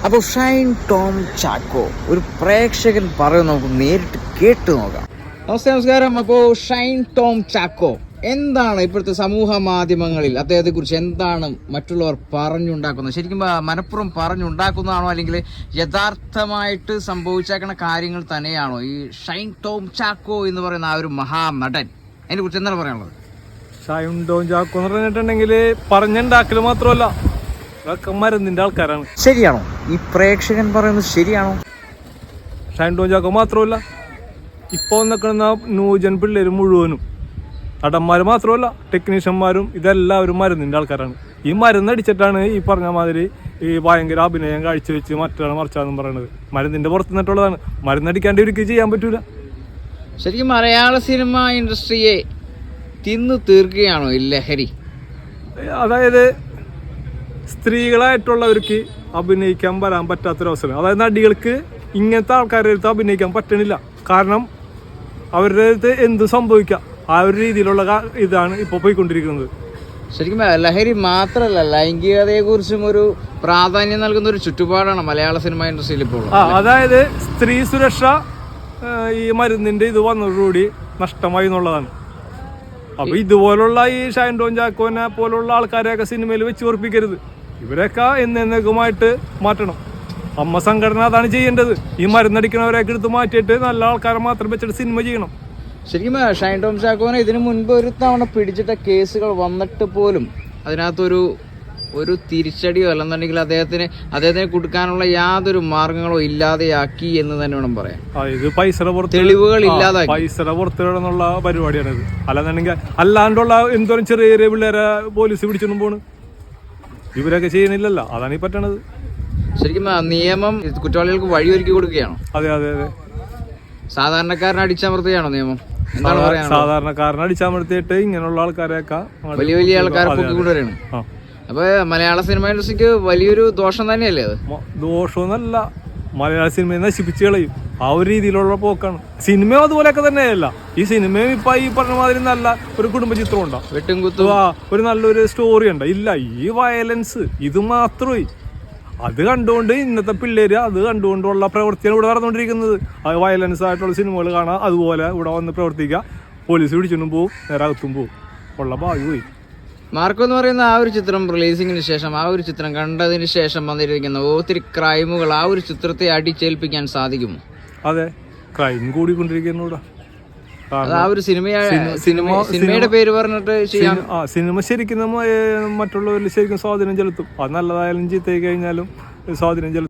അപ്പോൾ ഷൈൻ ടോം ചാക്കോ ഒരു പ്രേക്ഷകൻ പറയുന്നത് നമുക്ക് നേരിട്ട് കേട്ട് നോക്കാം. നമസ്കാരം. അപ്പോൾ ഷൈൻ ടോം ചാക്കോ എന്താണ് ഇപ്പോഴത്തെ സമൂഹ മാധ്യമങ്ങളിൽ അദ്ദേഹത്തെ കുറിച്ച് എന്താണ് മറ്റുള്ളവർ പറഞ്ഞുണ്ടാക്കുന്നത്? ശരിക്കും മനഃപൂർവ്വം പറഞ്ഞുണ്ടാക്കുന്നതാണോ, അല്ലെങ്കിൽ യഥാർത്ഥമായിട്ട് സംഭവിച്ചേക്കുന്ന കാര്യങ്ങൾ തന്നെയാണോ ഈ ഷൈൻ ടോം ചാക്കോ എന്ന് പറയുന്ന ആ ഒരു മഹാനടൻ? അതിനെ കുറിച്ച് എന്താണ് പറയാനുള്ളത്? ഷൈൻ ടോം ചാക്കോ എന്ന് പറഞ്ഞിട്ടുണ്ടെങ്കിൽ പറഞ്ഞുണ്ടാക്കല് മാത്രമല്ല, മരുന്നിന്റെ ആൾക്കാരാണ്. ശരിയാണോ ഈ പ്രേക്ഷകൻ പറയുന്നത്? ശരിയാണോ? ഷൈൻ ടോം ചാക്കോ മാത്രമല്ല, ഇപ്പൊ നിൽക്കുന്ന ന്യൂജൻ പിള്ളേര് മുഴുവനും നടന്മാര് മാത്രമല്ല, ടെക്നീഷ്യന്മാരും ഇതെല്ലാവരും മരുന്നിന്റെ ആൾക്കാരാണ്. ഈ മരുന്നടിച്ചിട്ടാണ് ഈ പറഞ്ഞ മാതിരി ഈ ഭയങ്കര അഭിനയം കാഴ്ചവെച്ച് മറ്റാണ് മറിച്ചാന്നും പറയുന്നത്. മരുന്നിന്റെ പുറത്ത് നിന്നിട്ടുള്ളതാണ്. മരുന്നടിക്കാണ്ട് ഇവർക്ക് ചെയ്യാൻ പറ്റൂല. ശരിക്കും മലയാള സിനിമ ഇൻഡസ്ട്രിയെ തിന്നു തീർക്കുകയാണോ ഈ ലഹരി? അതായത് സ്ത്രീകളായിട്ടുള്ളവർക്ക് അഭിനയിക്കാൻ വരാൻ പറ്റാത്തൊരവസരം. അതായത് നടികൾക്ക് ഇങ്ങനത്തെ ആൾക്കാരുടെ അടുത്ത് അഭിനയിക്കാൻ പറ്റണില്ല. കാരണം അവരുടെ അടുത്ത് എന്ത് സംഭവിക്കാം ആ ഒരു രീതിയിലുള്ള ഇതാണ് ഇപ്പോൾ പോയിക്കൊണ്ടിരിക്കുന്നത്. ശരിക്കും ലഹരി മാത്രമല്ല, ലൈംഗികതയെ കുറിച്ചും ഒരു പ്രാധാന്യം നൽകുന്ന ഒരു ചുറ്റുപാടാണ് മലയാള സിനിമ ഇൻഡസ്ട്രിയിൽ ഇപ്പോൾ. അതായത് സ്ത്രീ സുരക്ഷ ഈ മരുന്നിന്റെ ഇത് വന്നതോടുകൂടി നഷ്ടമായി എന്നുള്ളതാണ്. അപ്പൊ ഇതുപോലുള്ള ഈ ഷൈൻ ടോം ചാക്കോനെ പോലുള്ള ആൾക്കാരെയൊക്കെ സിനിമയിൽ വെച്ച് ഓർപ്പിക്കരുത്. ഇവരൊക്കെ എന്നേക്കുമായിട്ട് മാറ്റണം. അമ്മ സംഘടന അതാണ് ചെയ്യേണ്ടത്. ഈ മരുന്നടിക്കുന്നവരെയൊക്കെ എടുത്ത് മാറ്റിയിട്ട് നല്ല ആൾക്കാരെ മാത്രം വെച്ചിട്ട് സിനിമ ചെയ്യണം. ശരിക്കും ഷൈൻ ടോം ചാക്കോനെ ഇതിനു മുൻപ് ഒരു തവണ പിടിച്ചിട്ട കേസുകൾ വന്നിട്ട് പോലും അതിനകത്തൊരു തിരിച്ചടിയോ അല്ലെന്നുണ്ടെങ്കിൽ അദ്ദേഹത്തിന് കൊടുക്കാനുള്ള യാതൊരു മാർഗങ്ങളോ ഇല്ലാതെയാക്കി എന്ന് തന്നെ വേണം പറയാൻ. ഇത് പൈസയുടെ തെളിവുകൾ ഇല്ലാതാക്കി പൈസയുടെ പുറത്തുള്ള പരിപാടിയാണ് ഇത്. അല്ലാണ്ടുള്ള എന്തോരം ചെറിയ ചെറിയ പിള്ളേരെ പോലീസ് പിടിച്ചൊന്നും പോണ്. ഇവരൊക്കെ ചെയ്യുന്നില്ലല്ലോ, അതാണ് ഈ പറ്റണത്. ശരിക്കും നിയമം കുറ്റവാളികൾക്ക് വഴിയൊരുക്കി കൊടുക്കുകയാണോ? അതെ അതെ അതെ. സാധാരണക്കാരനെ അടിച്ചമർത്തുകയാണോ നിയമം? സാധാരണക്കാരനെ അടിച്ചമർത്തിയിട്ട് ഇങ്ങനെയുള്ള ആൾക്കാരെയൊക്കെ വലിയ വലിയ ആൾക്കാരെ പൊക്കിക്കൊണ്ടുവരാണ്. അപ്പൊ മലയാള സിനിമ ഇൻഡസ്ട്രിക്ക് വലിയൊരു ദോഷം തന്നെയല്ലേ അത്? ദോഷമൊന്നല്ല, മലയാള സിനിമയെ നശിപ്പിച്ച് കളയും. ആ ഒരു രീതിയിലുള്ള പോക്കാണ്. സിനിമയും അതുപോലെയൊക്കെ തന്നെയല്ല. ഈ സിനിമയും ഇപ്പൊ ഈ പറഞ്ഞ മാതിരി നല്ല ഒരു കുടുംബ ചിത്രം ഉണ്ടോ, വെട്ടും കുത്തും ഒരു നല്ലൊരു സ്റ്റോറി ഉണ്ടോ? ഇല്ല. ഈ വയലൻസ് ഇത് മാത്രമേ അത് കണ്ടുകൊണ്ട് ഇന്നത്തെ പിള്ളേര് അത് കണ്ടുകൊണ്ടുള്ള പ്രവൃത്തിയാണ് ഇവിടെ നടന്നുകൊണ്ടിരിക്കുന്നത്. അത് വയലൻസ് ആയിട്ടുള്ള സിനിമകൾ കാണാം, അതുപോലെ ഇവിടെ വന്ന് പ്രവർത്തിക്കുക, പോലീസ് പിടിച്ചൊന്നും പോവും, നേരെ അകത്തും പോവും. ഉള്ള ഭാഗ്യ പോയി. മാർക്കോ എന്ന് പറയുന്ന ആ ഒരു ചിത്രം റിലീസിങ്ങിന് ശേഷം, ആ ഒരു ചിത്രം കണ്ടതിന് ശേഷം വന്നിരിക്കുന്ന ഒത്തിരി ക്രൈമുകൾ ആ ഒരു ചിത്രത്തെ അടിച്ചേൽപ്പിക്കാൻ സാധിക്കുമോ? അതെ, ക്രൈം കൂടിക്കൊണ്ടിരിക്കുന്നു. ആ ഒരു സിനിമയുടെ പേര് പറഞ്ഞിട്ട് സിനിമ ശരിക്കും മറ്റുള്ളവരിൽ ശരിക്കും സ്വാധീനം ചെലുത്തും. അത് നല്ലതായാലും ചീത്തയായി കഴിഞ്ഞാലും സ്വാധീനം ചെലുത്തും.